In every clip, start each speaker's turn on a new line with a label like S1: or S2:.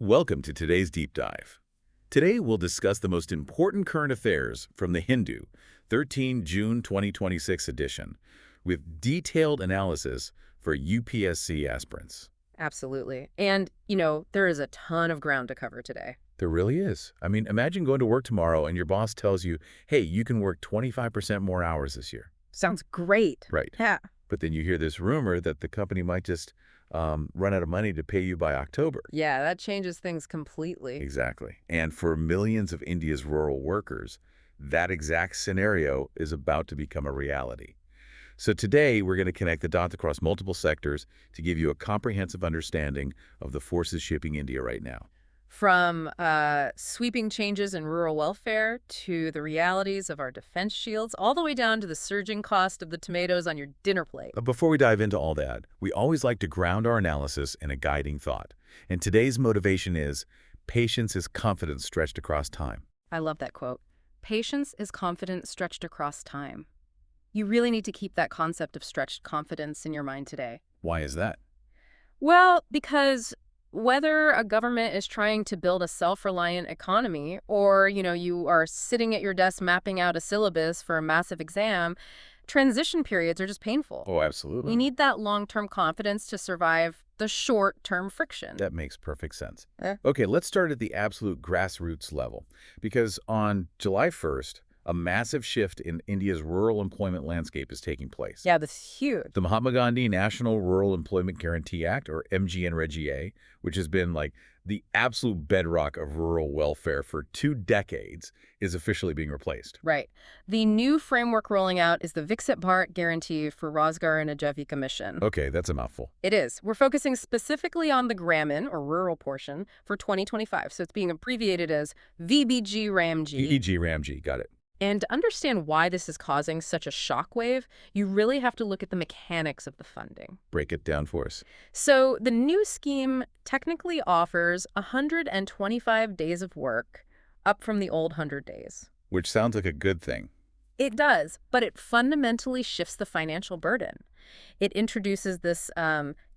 S1: Welcome to today's deep dive. Today we'll discuss the most important current affairs from the Hindu, 13 June 2026 edition, with detailed analysis for UPSC aspirants.
S2: Absolutely. And, there is a ton of ground to cover today.
S1: There really is. I mean, imagine going to work tomorrow and your boss tells you, hey, you can work 25% more hours this year.
S2: Sounds great.
S1: Right.
S2: Yeah.
S1: But then you hear this rumor that the company might just run out of money to pay you by October.
S2: Yeah, that changes things completely.
S1: Exactly. And for millions of India's rural workers, that exact scenario is about to become a reality. So today, we're going to connect the dots across multiple sectors to give you a comprehensive understanding of the forces shaping India right now.
S2: From sweeping changes in rural welfare to the realities of our defense shields, all the way down to the surging cost of the tomatoes on your dinner plate.
S1: Before we dive into all that, we always like to ground our analysis in a guiding thought. And today's motivation is, patience is confidence stretched across time.
S2: I love that quote. Patience is confidence stretched across time. You really need to keep that concept of stretched confidence in your mind today.
S1: Why is that?
S2: Well, because whether a government is trying to build a self-reliant economy or, you are sitting at your desk mapping out a syllabus for a massive exam, transition periods are just painful.
S1: Oh, absolutely.
S2: We need that long-term confidence to survive the short-term friction.
S1: That makes perfect sense. Okay, let's start at the absolute grassroots level. Because on July 1st, a massive shift in India's rural employment landscape is taking place.
S2: Yeah, this is huge.
S1: The Mahatma Gandhi National Rural Employment Guarantee Act, or MGNREGA, which has been like the absolute bedrock of rural welfare for 2 decades, is officially being replaced.
S2: Right. The new framework rolling out is the Viksit Bharat Guarantee for Rozgar and Ajivika Mission.
S1: Okay, that's a mouthful.
S2: It is. We're focusing specifically on the Gramin, or rural portion, for 2025. So it's being abbreviated as VBG Ramg.
S1: VBG Ramg, got it.
S2: And to understand why this is causing such a shockwave, you really have to look at the mechanics of the funding.
S1: Break it down for us.
S2: So the new scheme technically offers 125 days of work, up from the old 100 days.
S1: Which sounds like a good thing.
S2: It does, but it fundamentally shifts the financial burden. It introduces this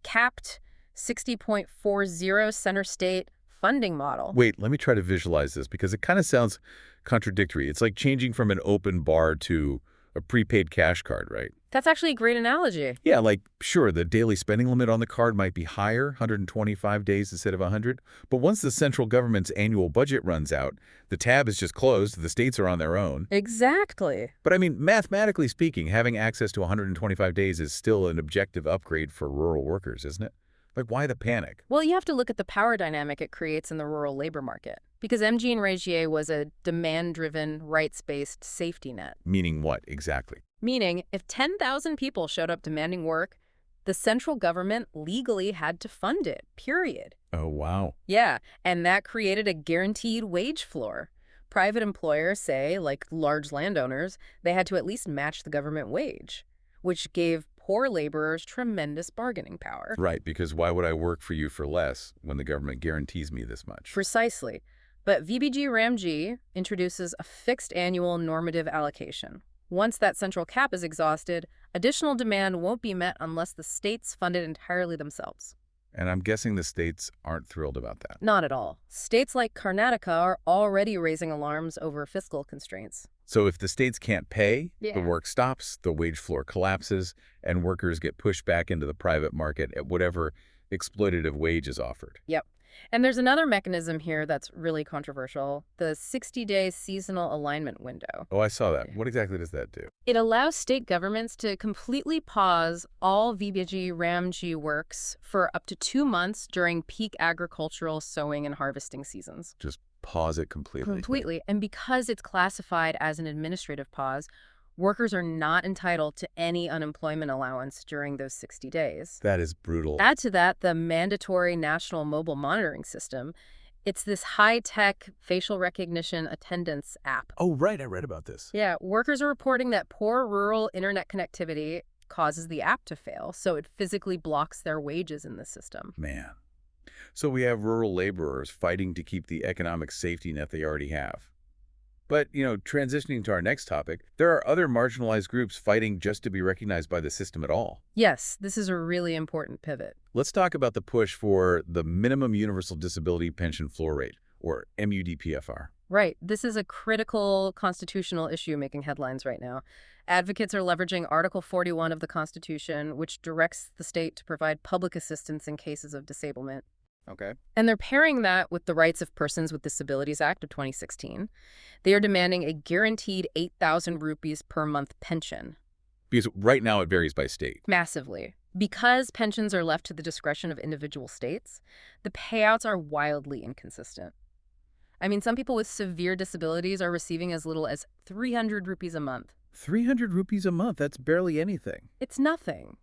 S2: capped 60.40 center state funding model.
S1: Wait, let me try to visualize this because it kind of sounds contradictory. It's like changing from an open bar to a prepaid cash card, right?
S2: That's actually a great analogy.
S1: Yeah, like, sure, the daily spending limit on the card might be higher, 125 days instead of 100. But once the central government's annual budget runs out, the tab is just closed, the states are on their own.
S2: Exactly.
S1: But I mean, mathematically speaking, having access to 125 days is still an objective upgrade for rural workers, isn't it? Like, why the panic?
S2: Well, you have to look at the power dynamic it creates in the rural labor market. Because MGNREGA was a demand-driven, rights-based safety net.
S1: Meaning what, exactly?
S2: Meaning, if 10,000 people showed up demanding work, the central government legally had to fund it, period.
S1: Oh, wow.
S2: Yeah, and that created a guaranteed wage floor. Private employers, say, like large landowners, they had to at least match the government wage, which gave poor laborers tremendous bargaining power.
S1: Right, because why would I work for you for less when the government guarantees me this much?
S2: Precisely. But VBG Ramg introduces a fixed annual normative allocation. Once that central cap is exhausted, additional demand won't be met unless the states fund it entirely themselves.
S1: And I'm guessing the states aren't thrilled about that.
S2: Not at all. States like Karnataka are already raising alarms over fiscal constraints.
S1: So if the states can't pay,
S2: Yeah.
S1: the work stops, the wage floor collapses, and workers get pushed back into the private market at whatever exploitative wage is offered.
S2: Yep. And there's another mechanism here that's really controversial, the 60-day seasonal alignment window.
S1: Oh, I saw that. What exactly does that do?
S2: It allows state governments to completely pause all VBG Ramg works for up to 2 months during peak agricultural sowing and harvesting seasons.
S1: Just pause it completely.
S2: Completely. And because it's classified as an administrative pause, workers are not entitled to any unemployment allowance during those 60 days.
S1: That is brutal.
S2: Add to that the mandatory national mobile monitoring system. It's this high-tech facial recognition attendance app.
S1: Oh, right. I read about this.
S2: Yeah, workers are reporting that poor rural internet connectivity causes the app to fail, so it physically blocks their wages in the system.
S1: Man. So we have rural laborers fighting to keep the economic safety net they already have. But, transitioning to our next topic, there are other marginalized groups fighting just to be recognized by the system at all.
S2: Yes, this is a really important pivot.
S1: Let's talk about the push for the minimum universal disability pension floor rate, or MUDPFR.
S2: Right. This is a critical constitutional issue making headlines right now. Advocates are leveraging Article 41 of the Constitution, which directs the state to provide public assistance in cases of disablement.
S1: Okay.
S2: And they're pairing that with the Rights of Persons with Disabilities Act of 2016. They are demanding a guaranteed 8,000 rupees per month pension.
S1: Because right now it varies by state.
S2: Massively. Because pensions are left to the discretion of individual states, the payouts are wildly inconsistent. I mean, some people with severe disabilities are receiving as little as 300 rupees a month.
S1: 300 rupees a month, that's barely anything.
S2: It's nothing.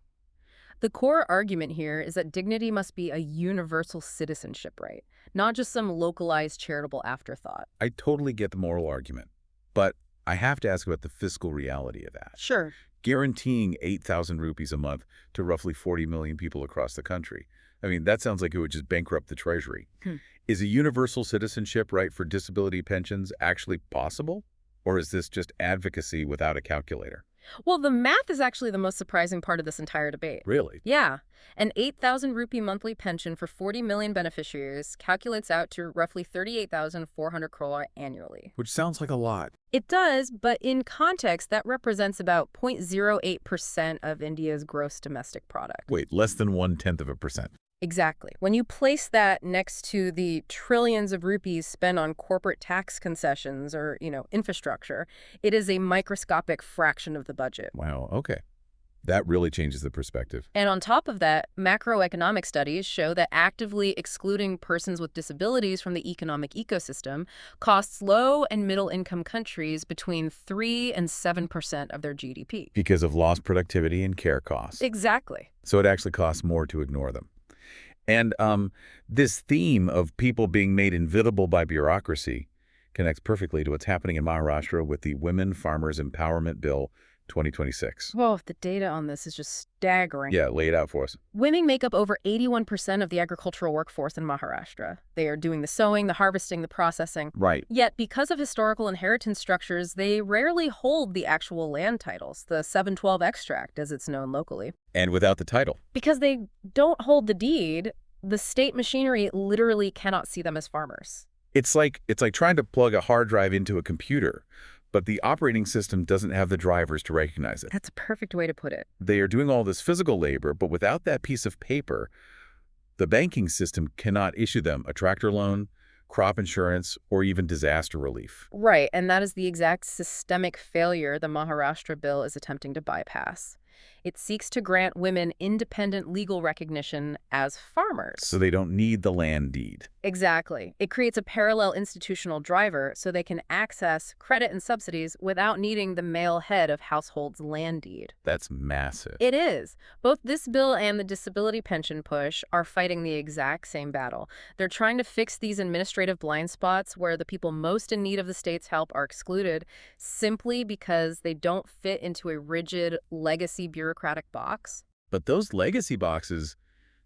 S2: The core argument here is that dignity must be a universal citizenship right, not just some localized charitable afterthought.
S1: I totally get the moral argument, but I have to ask about the fiscal reality of that.
S2: Sure.
S1: Guaranteeing 8,000 rupees a month to roughly 40 million people across the country. I mean, that sounds like it would just bankrupt the Treasury. Is a universal citizenship right for disability pensions actually possible? Or is this just advocacy without a calculator?
S2: Well, the math is actually the most surprising part of this entire debate.
S1: Really?
S2: Yeah. An 8,000 rupee monthly pension for 40 million beneficiaries calculates out to roughly 38,400 crore annually.
S1: Which sounds like a lot.
S2: It does, but in context, that represents about 0.08% of India's gross domestic product.
S1: Wait, less than 0.1%.
S2: Exactly. When you place that next to the trillions of rupees spent on corporate tax concessions or, infrastructure, it is a microscopic fraction of the budget.
S1: Wow, okay. That really changes the perspective.
S2: And on top of that, macroeconomic studies show that actively excluding persons with disabilities from the economic ecosystem costs low and middle income countries between 3 and 7% of their GDP.
S1: Because of lost productivity and care costs.
S2: Exactly.
S1: So it actually costs more to ignore them. And this theme of people being made invisible by bureaucracy connects perfectly to what's happening in Maharashtra with the Women Farmers Empowerment Bill 2026.
S2: Whoa, the data on this is just staggering.
S1: Yeah, lay it out for us.
S2: Women make up over 81% of the agricultural workforce in Maharashtra. They are doing the sowing, the harvesting, the processing.
S1: Right.
S2: Yet, because of historical inheritance structures, they rarely hold the actual land titles, the 712 extract, as it's known locally.
S1: And without the title.
S2: Because they don't hold the deed, the state machinery literally cannot see them as farmers.
S1: It's like trying to plug a hard drive into a computer, but the operating system doesn't have the drivers to recognize it.
S2: That's a perfect way to put it.
S1: They are doing all this physical labor, but without that piece of paper, the banking system cannot issue them a tractor loan, crop insurance, or even disaster relief.
S2: Right, and that is the exact systemic failure the Maharashtra bill is attempting to bypass. It seeks to grant women independent legal recognition as farmers.
S1: So they don't need the land deed.
S2: Exactly. It creates a parallel institutional driver so they can access credit and subsidies without needing the male head of household's land deed.
S1: That's massive.
S2: It is. Both this bill and the disability pension push are fighting the exact same battle. They're trying to fix these administrative blind spots where the people most in need of the state's help are excluded simply because they don't fit into a rigid legacy bureaucratic box.
S1: But those legacy boxes,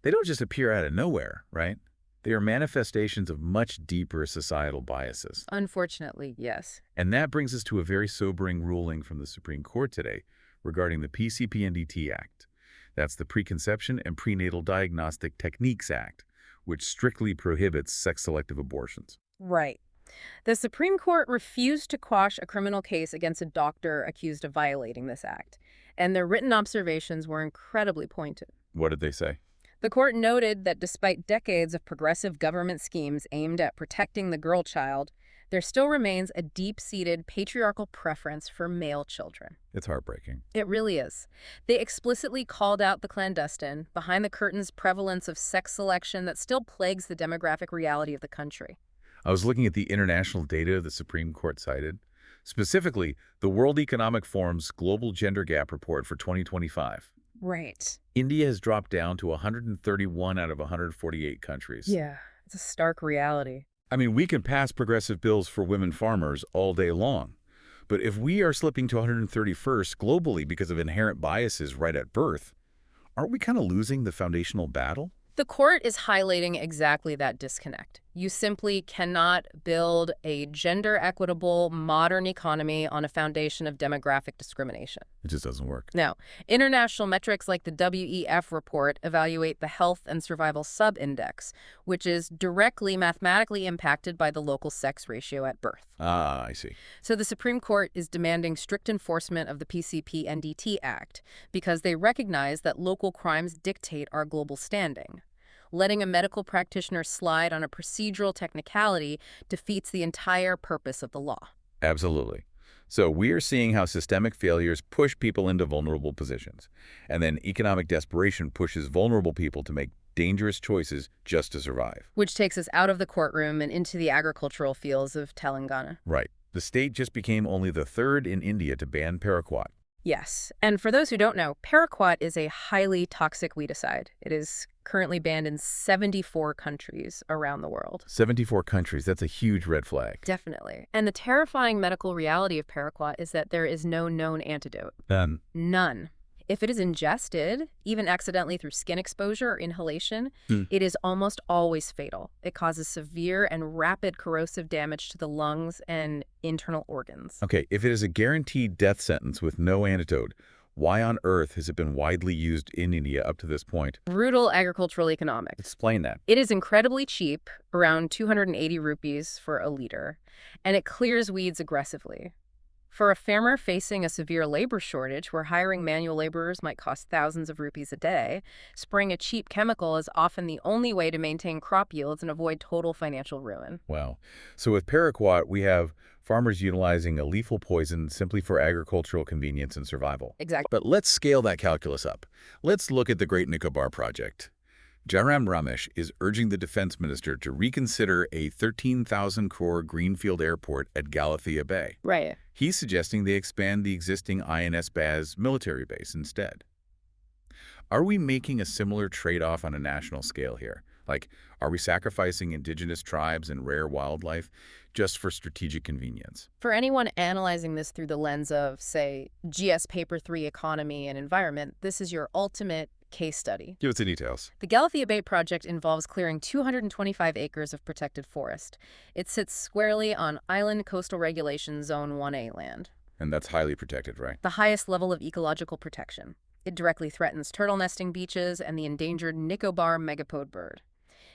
S1: they don't just appear out of nowhere, right? They are manifestations of much deeper societal biases.
S2: Unfortunately, yes.
S1: And that brings us to a very sobering ruling from the Supreme Court today regarding the PC&PNDT Act. That's the Preconception and Prenatal Diagnostic Techniques Act, which strictly prohibits sex-selective abortions.
S2: Right. The Supreme Court refused to quash a criminal case against a doctor accused of violating this act, and their written observations were incredibly pointed.
S1: What did they say?
S2: The court noted that despite decades of progressive government schemes aimed at protecting the girl child, there still remains a deep-seated patriarchal preference for male children.
S1: It's heartbreaking.
S2: It really is. They explicitly called out the clandestine, behind-the-curtains prevalence of sex selection that still plagues the demographic reality of the country.
S1: I was looking at the international data the Supreme Court cited, specifically the World Economic Forum's Global Gender Gap Report for 2025.
S2: Right.
S1: India has dropped down to 131 out of 148 countries.
S2: Yeah, it's a stark reality.
S1: I mean, we can pass progressive bills for women farmers all day long, but if we are slipping to 131st globally because of inherent biases right at birth, aren't we kind of losing the foundational battle?
S2: The court is highlighting exactly that disconnect. You simply cannot build a gender-equitable, modern economy on a foundation of demographic discrimination.
S1: It just doesn't work.
S2: Now, international metrics like the WEF report evaluate the health and survival sub-index, which is directly mathematically impacted by the local sex ratio at birth.
S1: Ah, I see.
S2: So the Supreme Court is demanding strict enforcement of the PC&PNDT Act because they recognize that local crimes dictate our global standing. Letting a medical practitioner slide on a procedural technicality defeats the entire purpose of the law.
S1: Absolutely. So we are seeing how systemic failures push people into vulnerable positions, and then economic desperation pushes vulnerable people to make dangerous choices just to survive.
S2: Which takes us out of the courtroom and into the agricultural fields of Telangana.
S1: Right. The state just became only the third in India to ban paraquat.
S2: Yes. And for those who don't know, paraquat is a highly toxic weedicide. It is currently banned in 74 countries around the world.
S1: 74 countries. That's a huge red flag.
S2: Definitely. And the terrifying medical reality of paraquat is that there is no known antidote. None. If it is ingested, even accidentally through skin exposure or inhalation, it is almost always fatal. It causes severe and rapid corrosive damage to the lungs and internal organs.
S1: Okay, if it is a guaranteed death sentence with no antidote, why on earth has it been widely used in India up to this point?
S2: Brutal agricultural economics.
S1: Explain that.
S2: It is incredibly cheap, around 280 rupees for a liter, and it clears weeds aggressively. For a farmer facing a severe labor shortage where hiring manual laborers might cost thousands of rupees a day, spraying a cheap chemical is often the only way to maintain crop yields and avoid total financial ruin.
S1: Wow. So with paraquat, we have farmers utilizing a lethal poison simply for agricultural convenience and survival.
S2: Exactly.
S1: But let's scale that calculus up. Let's look at the Great Nicobar project. Jairam Ramesh is urging the defense minister to reconsider a 13,000 crore greenfield airport at Galathea Bay.
S2: Right.
S1: He's suggesting they expand the existing INS Baz military base instead. Are we making a similar trade-off on a national scale here? Like, are we sacrificing indigenous tribes and rare wildlife just for strategic convenience?
S2: For anyone analyzing this through the lens of, say, GS Paper 3 economy and environment, this is your ultimate case study.
S1: Give us the details.
S2: The Galathea Bay project involves clearing 225 acres of protected forest. It sits squarely on Island Coastal Regulation Zone 1A land.
S1: And that's highly protected, right?
S2: The highest level of ecological protection. It directly threatens turtle nesting beaches and the endangered Nicobar megapode bird.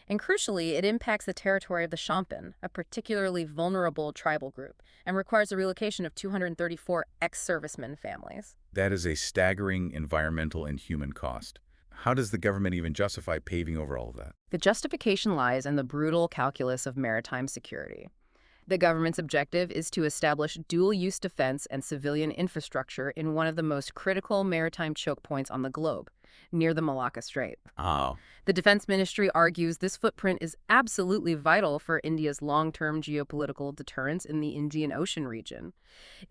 S2: And crucially, it impacts the territory of the Shampan, a particularly vulnerable tribal group, and requires the relocation of 234 ex-servicemen families.
S1: That is a staggering environmental and human cost. How does the government even justify paving over all of that?
S2: The justification lies in the brutal calculus of maritime security. The government's objective is to establish dual-use defense and civilian infrastructure in one of the most critical maritime choke points on the globe, near the Malacca Strait.
S1: Oh.
S2: The Defense Ministry argues this footprint is absolutely vital for India's long-term geopolitical deterrence in the Indian Ocean region.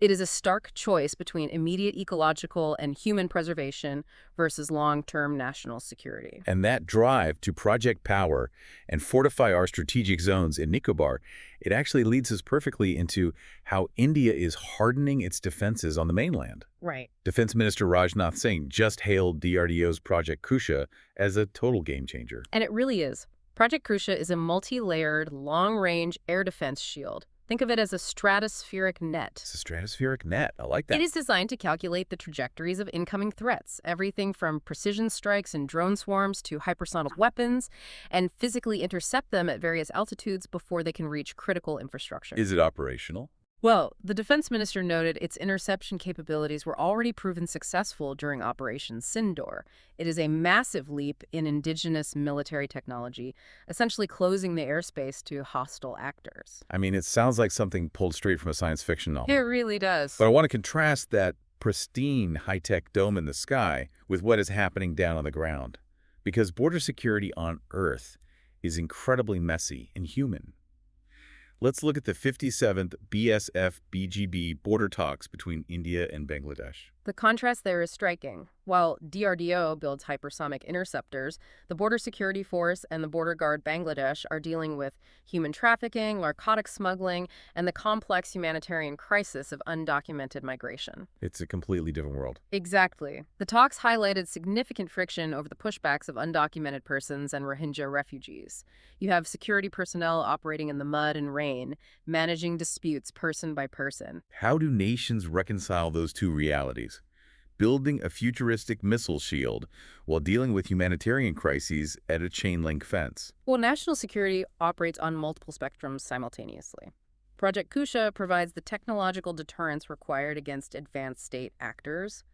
S2: It is a stark choice between immediate ecological and human preservation versus long-term national security.
S1: And that drive to project power and fortify our strategic zones in Nicobar, it actually leads us perfectly into how India is hardening its defenses on the mainland.
S2: Right.
S1: Defense Minister Rajnath Singh just hailed DRDO's Project Kusha as a total game changer.
S2: And it really is. Project Kusha is a multi-layered, long-range air defense shield. Think of it as a stratospheric net.
S1: It's a stratospheric net. I like that.
S2: It is designed to calculate the trajectories of incoming threats, everything from precision strikes and drone swarms to hypersonic weapons, and physically intercept them at various altitudes before they can reach critical infrastructure.
S1: Is it operational?
S2: Well, the defense minister noted its interception capabilities were already proven successful during Operation Sindoor. It is a massive leap in indigenous military technology, essentially closing the airspace to hostile actors.
S1: I mean, it sounds like something pulled straight from a science fiction novel.
S2: It really does.
S1: But I want to contrast that pristine high-tech dome in the sky with what is happening down on the ground. Because border security on Earth is incredibly messy and human. Let's look at the 57th BSF-BGB border talks between India and Bangladesh.
S2: The contrast there is striking. While DRDO builds hypersonic interceptors, the Border Security Force and the Border Guard Bangladesh are dealing with human trafficking, narcotic smuggling, and the complex humanitarian crisis of undocumented migration.
S1: It's a completely different world.
S2: Exactly. The talks highlighted significant friction over the pushbacks of undocumented persons and Rohingya refugees. You have security personnel operating in the mud and rain, managing disputes person by person.
S1: How do nations reconcile those two realities? Building a futuristic missile shield while dealing with humanitarian crises at a chain-link fence.
S2: Well, national security operates on multiple spectrums simultaneously. Project Kusha provides the technological deterrence required against advanced state actors.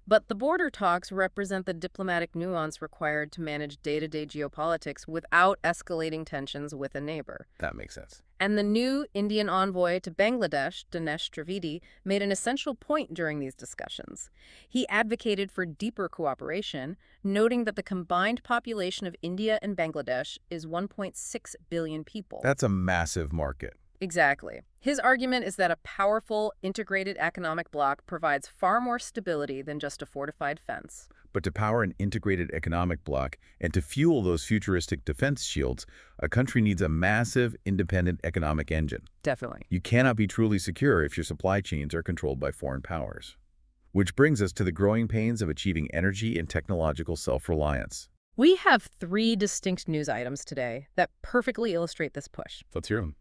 S2: But the border talks represent the diplomatic nuance required to manage day-to-day geopolitics without escalating tensions with a neighbor.
S1: That makes sense.
S2: And the new Indian envoy to Bangladesh, Dinesh Trivedi, made an essential point during these discussions. He advocated for deeper cooperation, noting that the combined population of India and Bangladesh is 1.6 billion people.
S1: That's a massive market.
S2: Exactly. His argument is that a powerful, integrated economic bloc provides far more stability than just a fortified fence.
S1: But to power an integrated economic bloc and to fuel those futuristic defense shields, a country needs a massive, independent economic engine.
S2: Definitely.
S1: You cannot be truly secure if your supply chains are controlled by foreign powers. Which brings us to the growing pains of achieving energy and technological self-reliance.
S2: We have 3 distinct news items today that perfectly illustrate this push.
S1: Let's hear them.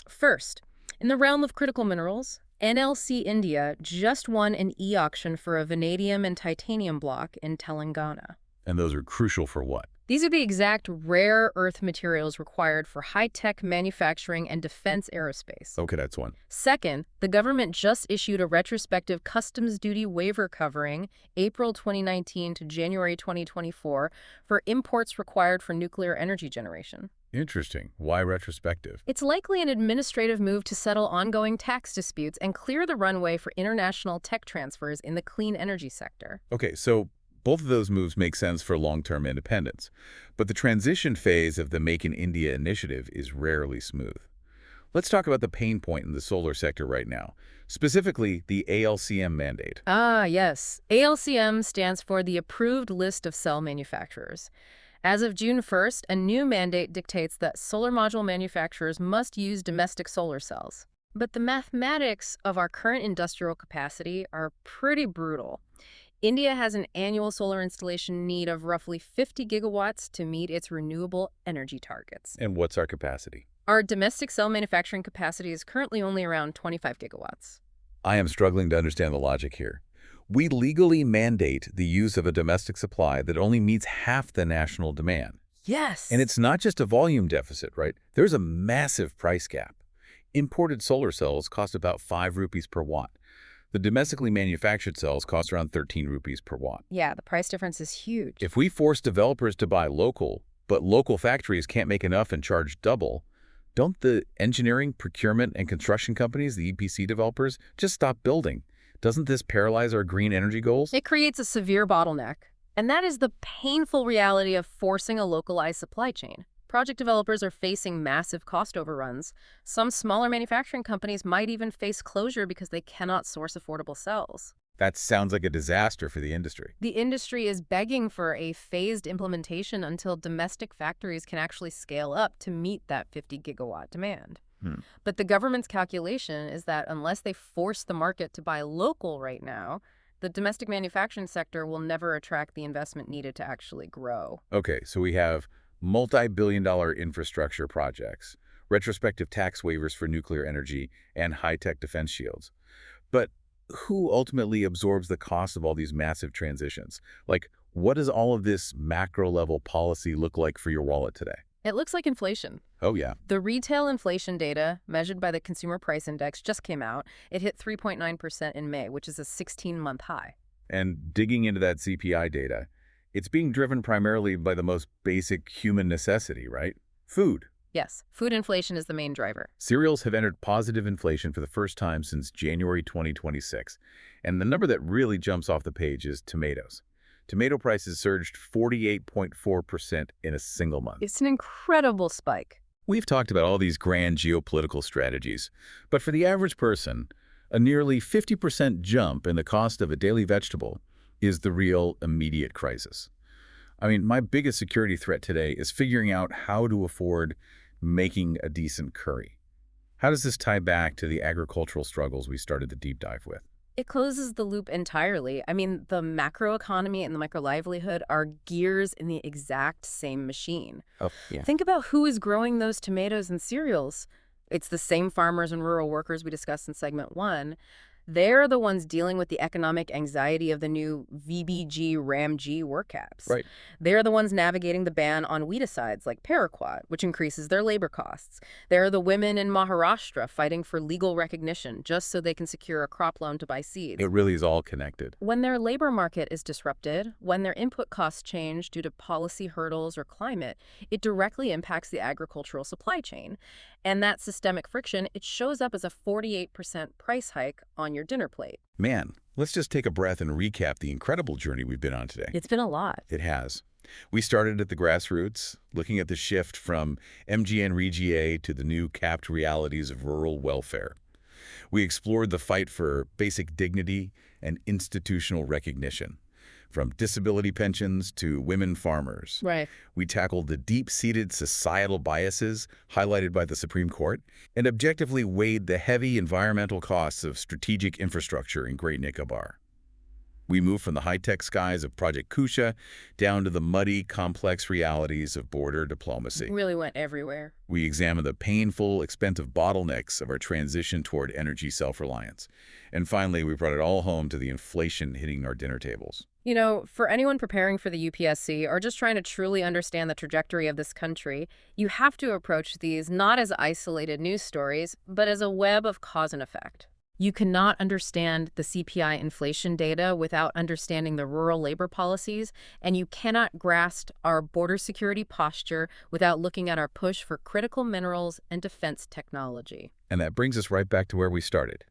S2: First, in the realm of critical minerals, NLC India just won an e-auction for a vanadium and titanium block in Telangana.
S1: And those are crucial for what?
S2: These are the exact rare earth materials required for high-tech manufacturing and defense aerospace.
S1: Okay, that's one.
S2: Second, the government just issued a retrospective customs duty waiver covering April 2019 to January 2024 for imports required for nuclear energy generation.
S1: Interesting. Why retrospective?
S2: It's likely an administrative move to settle ongoing tax disputes and clear the runway for international tech transfers in the clean energy sector.
S1: Okay, so both of those moves make sense for long-term independence, but the transition phase of the Make in India initiative is rarely smooth. Let's talk about the pain point in the solar sector right now, specifically the ALCM mandate.
S2: Ah, yes. ALCM stands for the Approved List of Cell Manufacturers. As of June 1st, a new mandate dictates that solar module manufacturers must use domestic solar cells. But the mathematics of our current industrial capacity are pretty brutal. India has an annual solar installation need of roughly 50 gigawatts to meet its renewable energy targets.
S1: And what's our capacity?
S2: Our domestic cell manufacturing capacity is currently only around 25 gigawatts.
S1: I am struggling to understand the logic here. We legally mandate the use of a domestic supply that only meets half the national demand.
S2: Yes.
S1: And it's not just a volume deficit, right? There's a massive price gap. Imported solar cells cost about 5 rupees per watt. The domestically manufactured cells cost around 13 rupees per watt.
S2: Yeah, the price difference is huge.
S1: If we force developers to buy local, but local factories can't make enough and charge double, don't the engineering, procurement, and construction companies, the EPC developers, just stop building? Doesn't this paralyze our green energy goals?
S2: It creates a severe bottleneck. And that is the painful reality of forcing a localized supply chain. Project developers are facing massive cost overruns. Some smaller manufacturing companies might even face closure because they cannot source affordable cells.
S1: That sounds like a disaster for the industry.
S2: The industry is begging for a phased implementation until domestic factories can actually scale up to meet that 50 gigawatt demand. But the government's calculation is that unless they force the market to buy local right now, the domestic manufacturing sector will never attract the investment needed to actually grow.
S1: Okay, so we have multi-billion-dollar infrastructure projects, retrospective tax waivers for nuclear energy, and high-tech defense shields. But who ultimately absorbs the cost of all these massive transitions? Like, what does all of this macro-level policy look like for your wallet today?
S2: It looks like inflation.
S1: Oh, yeah.
S2: The retail inflation data, measured by the Consumer Price Index, just came out. It hit 3.9% in May, which is a 16-month high.
S1: And digging into that CPI data, it's being driven primarily by the most basic human necessity, right? Food.
S2: Yes, food inflation is the main driver.
S1: Cereals have entered positive inflation for the first time since January 2026. And the number that really jumps off the page is tomatoes. Tomato prices surged 48.4% in a single month.
S2: It's an incredible spike.
S1: We've talked about all these grand geopolitical strategies, but for the average person, A nearly 50% jump in the cost of a daily vegetable is the real immediate crisis. I mean, my biggest security threat today is figuring out how to afford making a decent curry. How does this tie back to the agricultural struggles we started the deep dive with?
S2: It closes the loop entirely. I mean, the macroeconomy and the micro livelihood are gears in the exact same machine.
S1: Oh, yeah.
S2: Think about who is growing those tomatoes and cereals. It's the same farmers and rural workers we discussed in segment 1. They're the ones dealing with the economic anxiety of the new VBG Ramg work caps.
S1: Right.
S2: They're the ones navigating the ban on weedicides like Paraquat, which increases their labor costs. They're the women in Maharashtra fighting for legal recognition just so they can secure a crop loan to buy seeds.
S1: It really is all connected.
S2: When their labor market is disrupted, when their input costs change due to policy hurdles or climate, it directly impacts the agricultural supply chain. And that systemic friction, it shows up as a 48% price hike on your dinner plate.
S1: Man, let's just take a breath and recap the incredible journey we've been on today.
S2: It's been a lot.
S1: It has. We started at the grassroots, looking at the shift from MGNREGA to the new capped realities of rural welfare. We explored the fight for basic dignity and institutional recognition, from disability pensions to women farmers.
S2: Right.
S1: We tackled the deep-seated societal biases highlighted by the Supreme Court and objectively weighed the heavy environmental costs of strategic infrastructure in Great Nicobar. We moved from the high-tech skies of Project Kusha down to the muddy, complex realities of border diplomacy.
S2: Really went everywhere.
S1: We examined the painful, expensive bottlenecks of our transition toward energy self-reliance. And finally, we brought it all home to the inflation hitting our dinner tables.
S2: You know, for anyone preparing for the UPSC or just trying to truly understand the trajectory of this country, you have to approach these not as isolated news stories, but as a web of cause and effect. You cannot understand the CPI inflation data without understanding the rural labor policies, and you cannot grasp our border security posture without looking at our push for critical minerals and defense technology.
S1: And that brings us right back to where we started.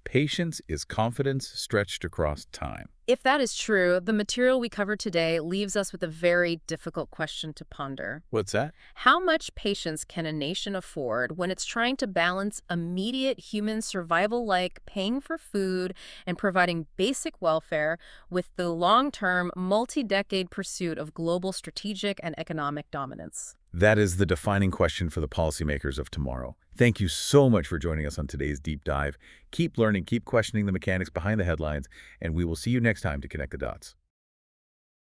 S1: Patience is confidence stretched across time.
S2: If that is true, the material we covered today leaves us with a very difficult question to ponder.
S1: What's that?
S2: How much patience can a nation afford when it's trying to balance immediate human survival like paying for food and providing basic welfare with the long-term, multi-decade pursuit of global strategic and economic dominance?
S1: That is the defining question for the policymakers of tomorrow. Thank you so much for joining us on today's deep dive. Keep learning, keep questioning the mechanics behind the headlines, and we will see you next time to connect the dots.